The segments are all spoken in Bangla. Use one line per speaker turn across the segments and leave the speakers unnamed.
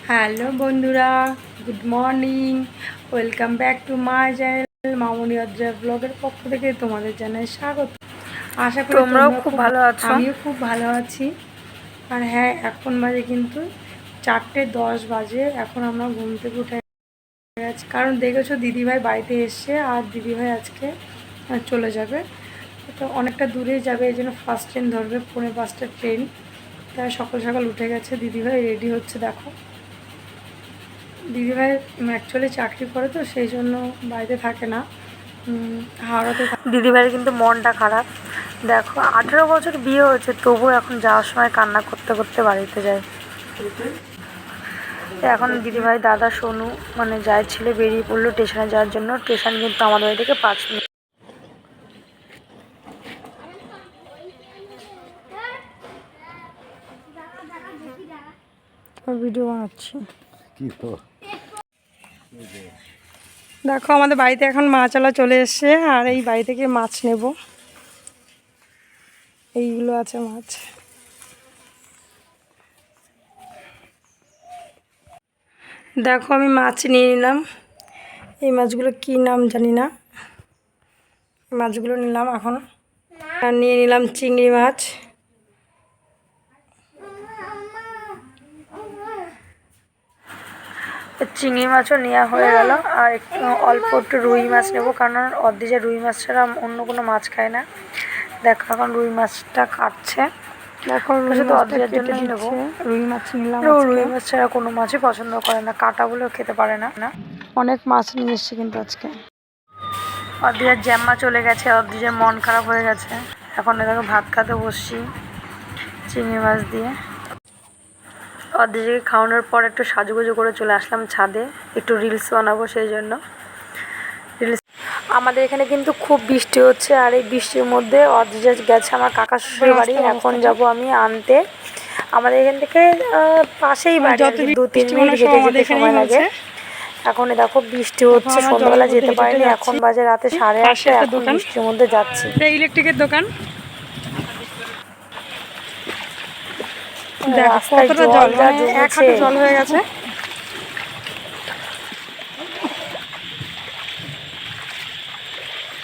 হ্যালো বন্ধুরা, good morning. Welcome back to my channel Mamoni Adra ব্লগের পক্ষ থেকে তোমাদের জানাই স্বাগত। আশা করি তোমরাও খুব ভালো আছো। আমিও খুব ভালো আছি। আর হ্যাঁ, এখন বাজে কিন্তু 4:10 বাজে। এখন আমরা ঘুম থেকে উঠে গেছি, কারণ দেখেছো দিদিভাই বাড়িতে এসছে আর দিদিভাই আজকে চলে যাবে। তো অনেকটা দূরেই যাবে, এই জন্য ফার্স্ট ট্রেন ধরবে, 4:45টার ট্রেন। তাই সকাল সকাল উঠে গেছে দিদিভাই, রেডি হচ্ছে। দেখো দিদিভাই অ্যাকচুয়ালি চাকরি করে, তো সেই জন্য বাড়িতে থাকে না, হাওড়াতে। দিদিভাইয়ের কিন্তু মনটা খারাপ। দেখো 18 বছর বিয়ে হয়েছে, তবুও এখন যাওয়ার সময় কান্না করতে করতে বাড়িতে যায়। এখন দিদিভাই দাদা সোনু মানে যায় ছেলে বেরিয়ে পড়লো স্টেশনে যাওয়ার জন্য। স্টেশন কিন্তু আমাদের বাড়ি থেকে 5 মিনিট। ভিডিও বানাচ্ছি। দেখো আমাদের বাড়িতে এখন মাছওয়ালা চলে এসছে, আর এই বাড়ি থেকে মাছ নেব। এইগুলো আছে মাছ। দেখো আমি মাছ নিয়ে নিলাম। এই মাছগুলো কি নাম জানি না, মাছগুলো নিলাম এখন। আর নিয়ে নিলাম চিংড়ি মাছ। চিংড়ি মাছও নেওয়া হয়ে গেল, আর একটু অল্প একটু রুই মাছ নেবো, কারণ অর্ধেক রুই মাছ ছাড়া অন্য কোনো মাছ খায় না। দেখো এখন রুই মাছটা কাটছে। দেখো শুধু অর্ধেকের জন্যই নেবো। রুই মাছ নিলাম। রুই মাছ ছাড়া কোনো মাছই পছন্দ করে না, কাটা বলেও খেতে পারে না। অনেক মাছ নিয়ে এসছে কিন্তু আজকে। অর্ধেকের জ্যাম্মা চলে গেছে, অর্ধেকের মন খারাপ হয়ে গেছে। এখন দেখো ভাত খেতে বসছি চিংড়ি মাছ দিয়ে। অর্ধেকে খাওয়ানোর পর একটু সাজুগুজু করে চলে আসলাম ছাদে, একটু রিলস বানাবো সেই জন্য। রিলস আমাদের এখানে কিন্তু খুব বৃষ্টি হচ্ছে, আর এই বৃষ্টির মধ্যে অর্ধেক গেছে আমার কাকা শ্বশুর বাড়ি। এখন যাব আমি আনতে। আমাদের এখান থেকে পাশেই বাড়ি, 2-3 মিনিট হেঁটে যেতে সময় লাগে। এখন দেখো বৃষ্টি হচ্ছে, সন্ধ্যাবেলা যেতে পারিনি। এখন বাজে রাতে 8:30। এখন বৃষ্টির মধ্যে যাচ্ছি। ইলেকট্রিকের দোকান। কতটা জল, মানে 1 হাঁটু জল হয়ে গেছে।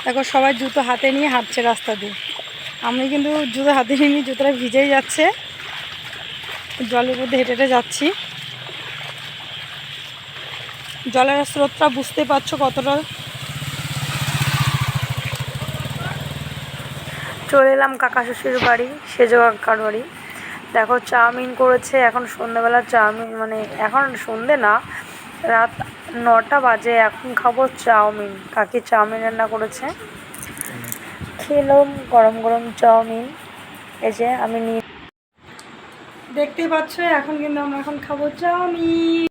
দেখো সবাই জুতো হাতে নিয়ে হাঁটছে রাস্তা দিয়ে। আমি কিন্তু জুতো হাতে নিয়ে জুতোটা ভিজেই যাচ্ছে, জলের মধ্যে হেঁটে হেঁটে যাচ্ছি। জলের স্রোতটা বুঝতে পারছো কতটা। চলে এলাম কাকা শ্বশুর বাড়ি, সেজো কাকার বাড়ি। দেখো চাউমিন করেছে এখন সন্ধ্যাবেলা। চাউমিন মানে এখন সন্ধে না, রাত 9টা বাজে। এখন খাবো চাউমিন। কাকি চাউমিন রান্না করেছে, খেলাম গরম গরম চাউমিন। এই যে আমি নিয়ে দেখতেই পাচ্ছ, এখন কিন্তু আমরা এখন খাবো চাউমিন।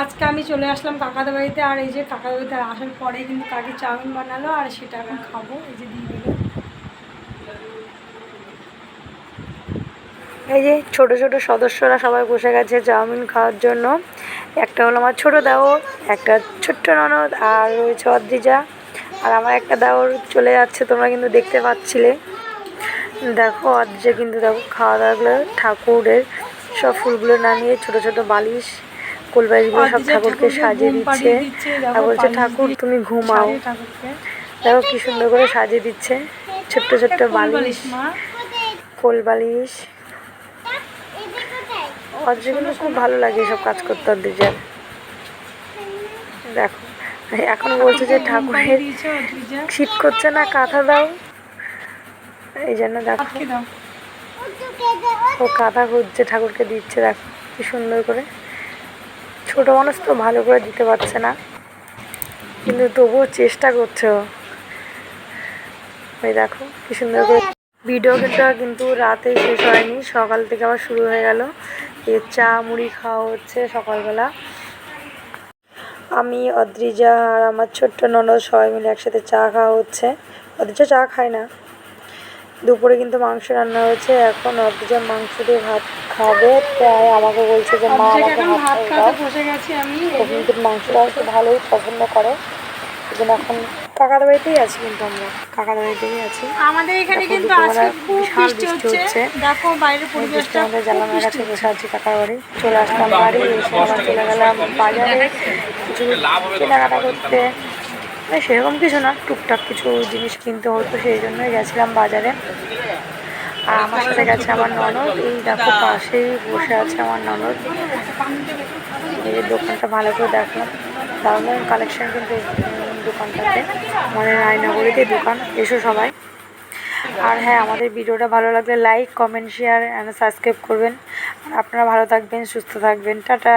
আজকে আমি চলে আসলাম কাকাদের বাড়িতে, আর এই যে কাকাদের বাড়িতে আসার পরে কিন্তু কাকি চাউমিন বানালো, আর সেটা এখন খাবো। এই যে দিয়ে দিল। এই যে ছোট ছোট সদস্যরা সবাই বসে গেছে চাউমিন খাওয়ার জন্য। একটা হলো আমার ছোট দেওর, একটা ছোট্ট ননদ, আর রয়েছে অদ্রিজা, আর আমার একটা দেওর চলে যাচ্ছে, তোমরা কিন্তু দেখতে পাচ্ছিলে। দেখো অদ্রিজা কিন্তু দেখো খাওয়া দাওয়াগুলো ঠাকুরের সব ফুলগুলো নামিয়ে ছোট ছোট বালিশ কোলবালিশগুলো সব ঠাকুরকে সাজিয়ে দিচ্ছে। আর বলছে ঠাকুর তুমি ঘুমাও। দেখো কি সুন্দর করে সাজিয়ে দিচ্ছে, ছোট্ট ছোট্ট বালিশ, কোলবালিশ। অদ্রিজা কিন্তু খুব ভালো লাগে এসব কাজ করতে। অদ্রিজা দেখো এখন বলছে যে ঠাকুরের শীত করছে না, কাঁথা দাও। এই জন্য দেখো ও কাঁথা খুঁজছে, ঠাকুরকে দিচ্ছে। দেখো কি সুন্দর করে। ছোট মানুষ তো ভালো করে দিতে পারছে না, কিন্তু তবুও চেষ্টা করছে ও। ওই দেখো কি সুন্দর করে। ভিডিওটা কিন্তু রাতে শেষ হয়নি, সকাল থেকে আবার শুরু হয়ে গেল। এই চা মুড়ি খাওয়া হচ্ছে সকালবেলা। আমি অদ্রিজা আর আমার ছোট্ট ননদ সবাই মিলে একসাথে চা খাওয়া হচ্ছে। অদ্রিজা চা খায় না। দুপুরে কিন্তু মাংস রান্না হয়েছে, এখন অদ্রিজা মাংস দিয়ে ভাত খাবে। তাই আমাকে বলছে যে মা আমাকে ভাত খাওয়াতে বসে গেছি আমি। ও কিন্তু মাংসটা একটু ভালোই পছন্দ করে, এই জন্য এখন কাকাদের বাড়িতেই আছি, কিন্তু আমরা কাকাদের বাড়িতেই আছি। আমাদের এখানে কিন্তু আজকে খুব বৃষ্টি হচ্ছে। দেখো বাইরের পরিবেশটা, আমাদের জানালার কাছে বসে আছি কাকার বাড়ি। চলে আসলাম বাড়ি, এসে আবার চলে গেলাম বাজারে কিছু কেনাকাটা করতে। মানে সেরকম কিছু না, টুকটাক কিছু জিনিস কিনতে হতো, সেই জন্যই গেছিলাম বাজারে। আর আমার সাথে গেছে আমার ননদ। এই দেখো পাশেই বসে আছে আমার ননদ। এই দোকানটা ভালো করে দেখলাম, দারুণ কালেকশন কিন্তু দোকানটাতে, মানে রায়নগরীতে দোকান। এসো সবাই। আর হ্যাঁ, আমাদের ভিডিওটা ভালো লাগলে like, comment, share and subscribe করবেন। আর আপনারা ভালো থাকবেন, সুস্থ থাকবেন। টাটা।